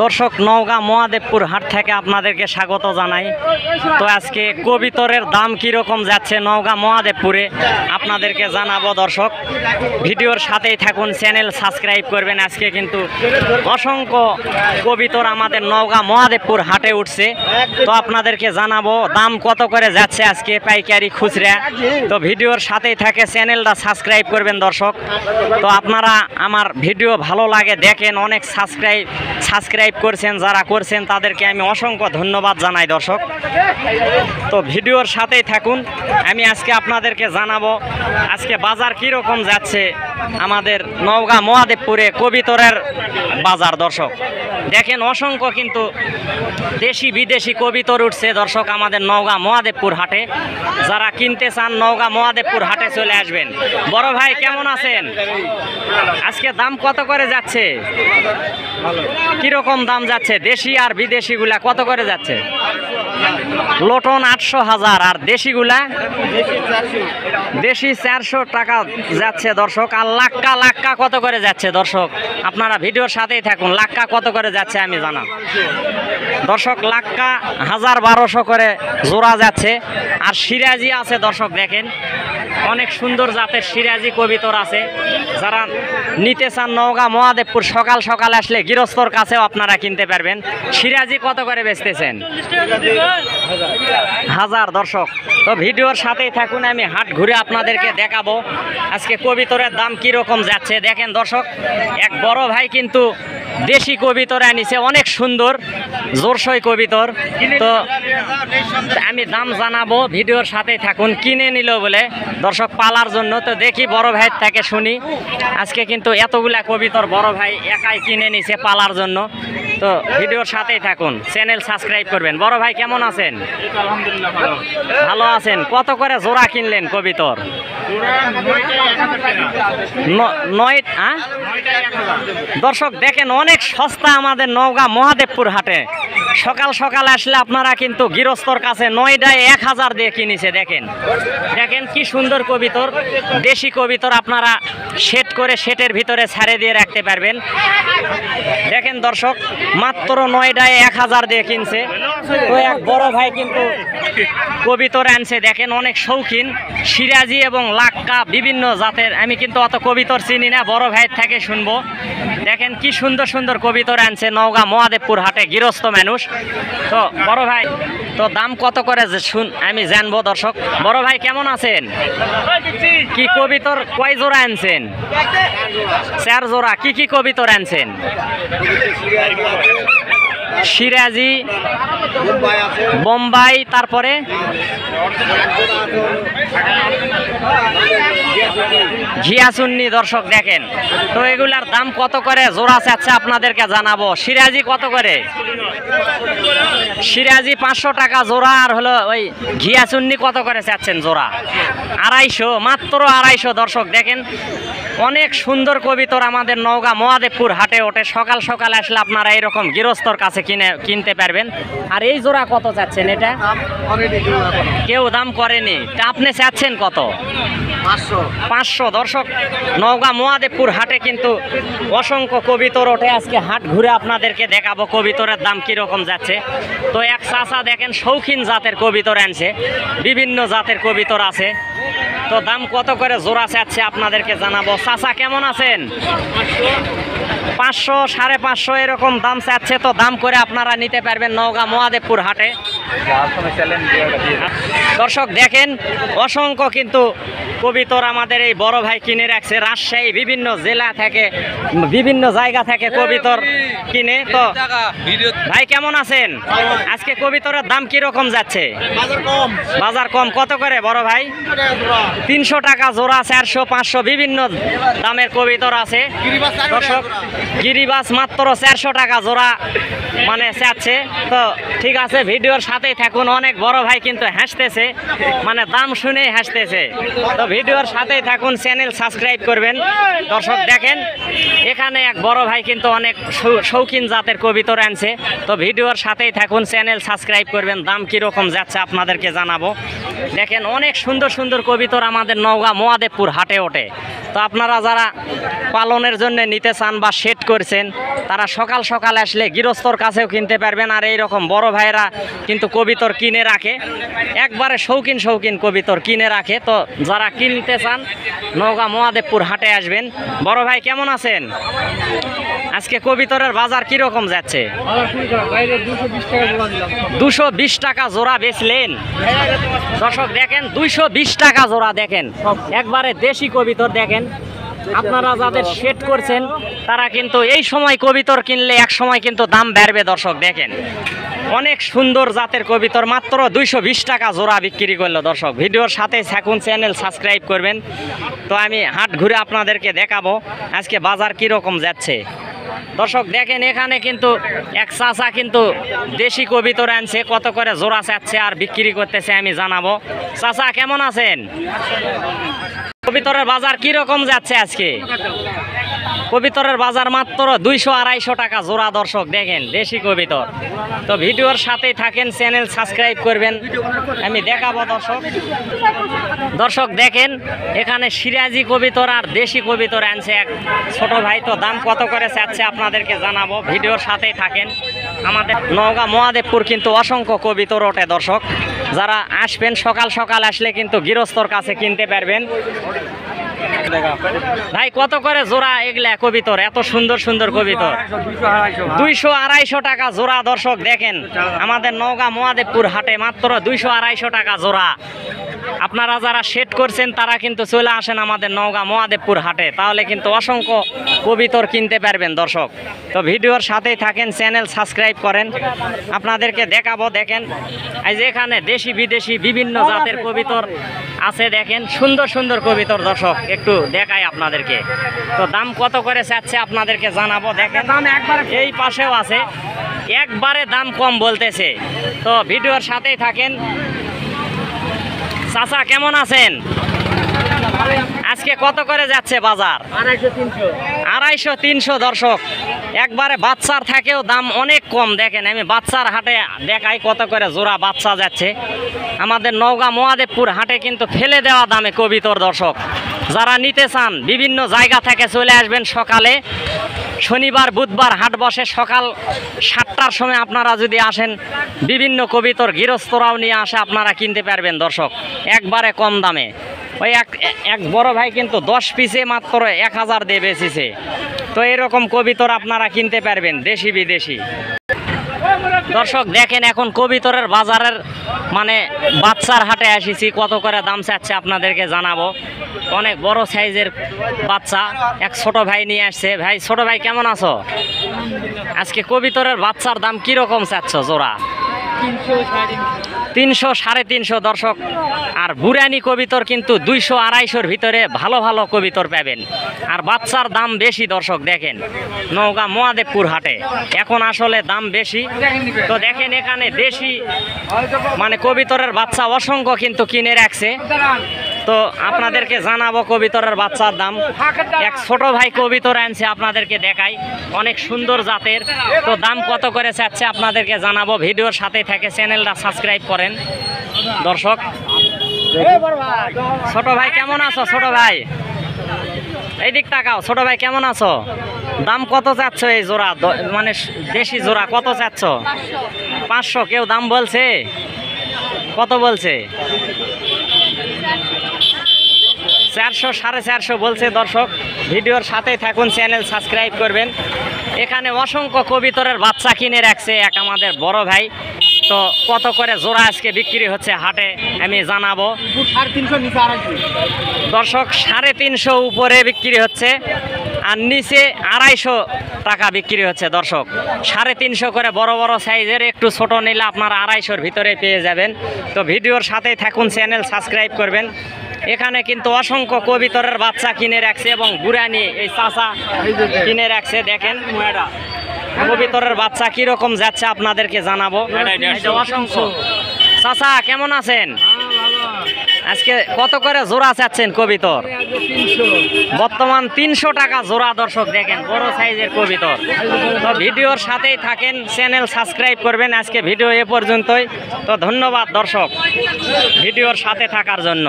দর্শক, নওগাঁ মহাদেবপুর হাট থেকে আপনাদেরকে স্বাগত জানাই। তো আজকে কবিতরের দাম কীরকম যাচ্ছে নওগাঁ মহাদেবপুরে আপনাদেরকে জানাবো। দর্শক, ভিডিওর সাথেই থাকুন, চ্যানেল সাবস্ক্রাইব করবেন। আজকে কিন্তু অসংখ্য কবিতর আমাদের নওগাঁ মহাদেবপুর হাটে উঠছে, তো আপনাদেরকে জানাবো দাম কত করে যাচ্ছে আজকে পাইকারি খুচরা। তো ভিডিওর সাথেই থাকে, চ্যানেলটা সাবস্ক্রাইব করবেন। দর্শক, তো আপনারা আমার ভিডিও ভালো লাগে দেখেন, অনেক সাবস্ক্রাইব করছেন, যারা করছেন তাদেরকে আমি অসংখ্য ধন্যবাদ জানাই। দর্শক, তো ভিডিওর সাথেই থাকুন, আমি আজকে আপনাদেরকে জানাবো আজকে বাজার কীরকম যাচ্ছে আমাদের নওগাঁ মহাদেবপুরে কবিতরের বাজার। দর্শক দেখেন, অসংখ্য কিন্তু দেশি বিদেশি কবিতর উঠছে। দর্শক, আমাদের নওগাঁ মহাদেবপুর হাটে যারা কিনতে চান নওগাঁ মহাদেবপুর হাটে চলে আসবেন। বড় ভাই কেমন আছেন? আজকে দাম কত করে যাচ্ছে? কিরকম দাম যাচ্ছে? দেশি আর বিদেশিগুলা কত করে যাচ্ছে? লোটন 800,000 আর দেশিগুলা দেশি 400 টাকা যাচ্ছে। দর্শক, আর লাক্কা কত করে যাচ্ছে? দর্শক আপনারা ভিডিওর সাথেই থাকুন, লাক্কা কত করে যাচ্ছে আমি জানাব। দর্শক, লাক্কা 1000-1200 করে জোড়া যাচ্ছে। আর সিরাজি আছে। দর্শক দেখেন, অনেক সুন্দর জাতের সিরাজি কবিতর আছে। যারা নিতে চান নওগাঁ মহাদেবপুর সকাল সকাল আসলে গৃহস্থর কাছেও আপনারা কিনতে পারবেন। সিরাজি কত করে বেচতেছেন? 1000। দর্শক, তো ভিডিওর সাথেই থাকুন, আমি হাট ঘুরে আপনাদেরকে দেখাবো আজকে কবিতরের দাম কীরকম যাচ্ছে। দেখেন দর্শক, এক বড় ভাই কিন্তু দেশি কবিতর আনিছে, অনেক সুন্দর জোরসই কবিতর। তো আমি দাম জানাবো, ভিডিওর সাথেই থাকুন। কিনে নিল বলে দর্শক পালার জন্য, তো দেখি বড় ভাইয়ের থেকে শুনি। আজকে কিন্তু এতগুলা কবিতর বড় ভাই একাই কিনে নিছে পালার জন্য। তো ভিডিওর সাথেই থাকুন, চ্যানেল সাবস্ক্রাইব করবেন। বড় ভাই কেমন আছেন? ভালো আছেন। কত করে জোড়া কিনলেন কবিতর? 9। দর্শক দেখেন, অনেক সস্তা আমাদের নওগাঁ মহাদেবপুর হাটে। সকাল সকাল আসলে আপনারা কিন্তু গৃহস্থর কাছে 9টায় 1000 দিয়ে কিনেছে। দেখেন দেখেন কি সুন্দর কবিতর, দেশি কবিতর। আপনারা সেট করে সেটের ভিতরে ছাড়ে দিয়ে রাখতে পারবেন। দেখেন দর্শক, মাত্র 9টায় 1000 দিয়ে কিনছে। তো এক বড় ভাই কিন্তু কবিতর আনছে। দেখেন, অনেক শৌখিন সিরাজি এবং লাক্কা বিভিন্ন জাতের। আমি কিন্তু অত কবিতর চিনি না, বড় ভাইয়ের থেকে শুনবো। দেখেন কি সুন্দর সুন্দর কবিতর আনছে নওগাঁ মহাদেবপুর হাটে গৃহস্থ মানুষ। তো বড় ভাই, তো দাম কত করে আমি জানবো। দর্শক, বড় ভাই কেমন আছেন? কি কবিতর কয় জোড়া আনছেন? 4 জোড়া। কি কি কবিতর আনছেন? সিরাজি, বোম্বাই, তারপরে ঘিয়াচুন্নি। দর্শক দেখেন, তো এগুলার দাম কত করে জোড়া চাচ্ছে আপনাদেরকে জানাবো। সিরাজি কত করে? সিরাজি 500 টাকা জোড়া। আর হলো ওই ঘিয়াচুন্নি কত করে চাচ্ছেন জোড়া? 250, মাত্র 250। দর্শক দেখেন, অনেক সুন্দর কবিতর আমাদের নওগাঁ মহাদেবপুর হাটে ওঠে। সকাল সকাল আসলে আপনারা এরকম গৃহস্থর কাছে কিনতে পারবেন। আর এই জোড়া কত চাচ্ছেন? এটা কেউ দাম করেনি, তা আপনি চাচ্ছেন কত? 500। দর্শক, নওগাঁ মহাদেবপুর হাটে কিন্তু অসংখ্য কবিতর ওঠে। আজকে হাট ঘুরে আপনাদেরকে দেখাবো কবিতরের দাম কীরকম যাচ্ছে। তো এক চাচা দেখেন শৌখিন জাতের কবিতর আনছে, বিভিন্ন জাতের কবিতর আছে। তো দাম কত করে জোড়া চাচ্ছে আপনাদেরকে জানাবো। চাচা কেমন আছেন? 500, 550 এরকম দাম চাচ্ছে। তো দাম করে আপনারা নিতে পারবেন নওগাঁ মহাদেবপুর হাটে। দর্শক দেখেন, অসংখ্য কিন্তু কবিতর আমাদের এই বড় ভাই কিনে রাখছে। রাজশাহী বিভিন্ন জেলা থেকে, বিভিন্ন জায়গা থেকে কবিতর কিনে। তো ভাই কেমন আছেন? আজকে কবিতরের দাম কিরকম যাচ্ছে? বাজার কম। কত করে বড় ভাই? 300 টাকা জোড়া, 400, 500 বিভিন্ন দামের কবিতর আছে। দর্শক, গিরিবাস মাত্র 400 টাকা জোড়া মানে চাচ্ছে। তো ঠিক আছে, ভিডিওর সাথেই থাকুন। অনেক বড় ভাই কিন্তু হাসতেছে, মানে দাম শুনেই হাসতেছে। তো ভিডিওর সাথেই থাকুন, চ্যানেল সাবস্ক্রাইব করবেন। দর্শক দেখেন, এখানে এক বড় ভাই কিন্তু অনেক শৌখিন জাতের কবিতর আনছে। তো ভিডিওর সাথেই থাকুন, চ্যানেল সাবস্ক্রাইব করবেন। দাম কীরকম যাচ্ছে আপনাদেরকে জানাবো। দেখেন, অনেক সুন্দর সুন্দর কবিতর আমাদের নওগাঁ মহাদেবপুর হাটে ওঠে। তো আপনারা যারা পালনের জন্য নিতে চান বা সেট করছেন তারা সকাল সকাল আসলে গৃহস্থর কাছেও কিনতে পারবেন। আর এইরকম বড় ভাইরা কিন্তু কবিতর কিনে রাখে, একবারে শৌখিন শৌখিন কবিতর কিনে রাখে। তো যারা কিনতে চান নওগাঁ মহাদেবপুর হাটে আসবেন। বড় ভাই কেমন আছেন? আজকে কবিতরের বাজার কিরকম যাচ্ছে? 220 টাকা জোড়া বেচলেন। দর্শক দেখেন 220 টাকা জোড়া, দেখেন একবারে দেশি কবিতর। দেখেন আপনারা যাদের সেট করছেন তারা কিন্তু এই সময় কবিতর কিনলে এক সময় কিন্তু দাম বাড়বে। দর্শক দেখেন অনেক সুন্দর জাতের কবিতর মাত্র 220 টাকা জোড়া বিক্রি করলো। দর্শক ভিডিওর সাথে থাকুন, চ্যানেল সাবস্ক্রাইব করবেন। তো আমি হাট ঘুরে আপনাদেরকে দেখাবো আজকে বাজার কিরকম যাচ্ছে। দর্শক দেখেন এখানে কিন্তু এক চাচা কিন্তু দেশি কবিতর আনছে, কত করে জোড়া চাচ্ছে আর বিক্রি করতেছে আমি জানাবো। চাচা কেমন আছেন? কবিতরের বাজার কিরকম যাচ্ছে আজকে? কবিতরের বাজার মাত্র 200-250 টাকা জোড়া। দর্শক দেখেন দেশি কবিতর। তো ভিডিওর সাথেই থাকেন, চ্যানেল সাবস্ক্রাইব করবেন, আমি দেখাবো। দর্শক দেখেন এখানে সিরাজি কবিতর আর দেশি কবিতর আনছে এক ছোট ভাই। তো দাম কত করে চাচ্ছে আপনাদেরকে জানাবো, ভিডিওর সাথেই থাকেন। আমাদের নওগাঁ মহাদেবপুর কিন্তু অসংখ্য কবিতর ওঠে। দর্শক যারা আসবেন সকাল সকাল আসলে কিন্তু গৃহস্থর কাছে কিনতে পারবেন। ভাই কত করে জোড়া এগুলা কবিতর? এত সুন্দর সুন্দর কবিতর 200-250 টাকা জোড়া। দর্শক দেখেন আমাদের নওগাঁ মহাদেবপুর হাটে মাত্র 200-250 টাকা জোড়া। আপনারা যারা সেট করছেন তারা কিন্তু চলে আসেন আমাদের নওগাঁ মহাদেবপুর হাটে, তাহলে কিন্তু অসংখ্য কবিতর কিনতে পারবেন। দর্শক তো ভিডিওর সাথেই থাকেন, চ্যানেল সাবস্ক্রাইব করেন, আপনাদেরকে দেখাবো। দেখেন এই যে এখানে দেশি বিদেশি বিভিন্ন জাতের কবিতর আছে, দেখেন সুন্দর সুন্দর কবিতর। দর্শক একটু দেখাই আপনাদেরকে। তো দাম কত করে চাচ্ছে আপনাদেরকে জানাবো। দেখেন এই পাশেও আছে, একবারে দাম কম বলতেছে। তো ভিডিওর সাথেই থাকেন। চাচা কেমন আছেন? আজকে কত করে যাচ্ছে বাজার? 250-300। দর্শক একবারে বাচ্চার থেকেও দাম অনেক কম। দেখেন আমি বাচ্চার হাটে দেখাই কত করে জোড়া বাচ্চা যাচ্ছে। আমাদের নওগাঁ মহাদেবপুর হাটে কিন্তু ফেলে দেওয়া দামে কবিতর। দর্শক যারা নিতে চান বিভিন্ন জায়গা থেকে চলে আসবেন সকালে। শনিবার বুধবার হাট বসে সকাল 7টার সময়। আপনারা যদি আসেন বিভিন্ন কবিতর গৃহস্থরাও নিয়ে আসে, আপনারা কিনতে পারবেন। দর্শক একবারে কম দামে। ওই এক বড় ভাই কিন্তু 10 পিসে মাত্র 1000 দিয়ে বেচেছে। তো এরকম কবিতর আপনারা কিনতে পারবেন দেশি বিদেশি। দর্শক দেখেন এখন কবিতরের বাজারের মানে বাচ্চার হাটে আসিছি, কত করে দাম চাচ্ছে আপনাদেরকে জানাবো। অনেক বড় সাইজের বাচ্চা এক ছোট ভাই নিয়ে আসছে। ভাই ছোট ভাই কেমন আছো? আজকে কবিতরের বাচ্চার দাম কিরকম চাচ্ছ জোড়া? 300-350। দর্শক আর বুরানি কবিতর কিন্তু 200-250-র ভিতরে ভালো ভালো কবিতর পাবেন। আর বাচ্চার দাম বেশি। দর্শক দেখেন নওগাঁ মহাদেবপুর হাটে এখন আসলে দাম বেশি। তো দেখেন এখানে দেশি মানে কবিতরের বাচ্চা অসংখ্য কিন্তু কিনে রাখছে। তো আপনাদেরকে জানাবো কবিতরের বাচ্চার দাম। এক ছোট ভাই কবিতর আনছে, আপনাদেরকে দেখাই, অনেক সুন্দর জাতের। তো দাম কত করে চাচ্ছে আপনাদেরকে জানাবো, ভিডিওর সাথে থেকে চ্যানেলটা সাবস্ক্রাইব করেন। দর্শক ছোট ভাই কেমন আছো? ছোট ভাই এই দিক তাকাও। ছোট ভাই কেমন আছো? দাম কত চাচ্ছ এই জোড়া মানে দেশি জোড়া কত চাচ্ছ? 500। কেউ দাম বলছে? কত বলছে? 400-450 বলছে। দর্শক ভিডিওর সাথেই থাকুন, চ্যানেল সাবস্ক্রাইব করবেন। এখানে অসংখ্য কবিতরের বাচ্চা কিনে রাখছে এক আমাদের বড় ভাই। তো কত করে জোড়া আজকে বিক্রি হচ্ছে হাটে আমি জানাবো। 350 দর্শক 350 উপরে বিক্রি হচ্ছে আর নিচে 250 টাকা বিক্রি হচ্ছে। দর্শক 350 করে বড় বড় সাইজের, একটু ছোট নিলে আপনারা 250-র ভিতরে পেয়ে যাবেন। তো ভিডিওর সাথেই থাকুন, চ্যানেল সাবস্ক্রাইব করবেন। এখানে কিন্তু অসংখ্য কবিতরের বাচ্চা কিনে রাখছে এবং বুড়ানি এই চাচা কিনে রাখছে। দেখেন কবিতরের বাচ্চা কিরকম যাচ্ছে আপনাদেরকে জানাবো। অসংখ্য। চাচা কেমন আছেন? আজকে কত করে জোড়া চাচ্ছেন কবিতর? বর্তমান 300 টাকা জোড়া। দর্শক দেখেন বড় সাইজের কবিতর। তো ভিডিওর সাথেই থাকেন, চ্যানেল সাবস্ক্রাইব করবেন। আজকে ভিডিও এ পর্যন্তই। তো ধন্যবাদ দর্শক ভিডিওর সাথে থাকার জন্য।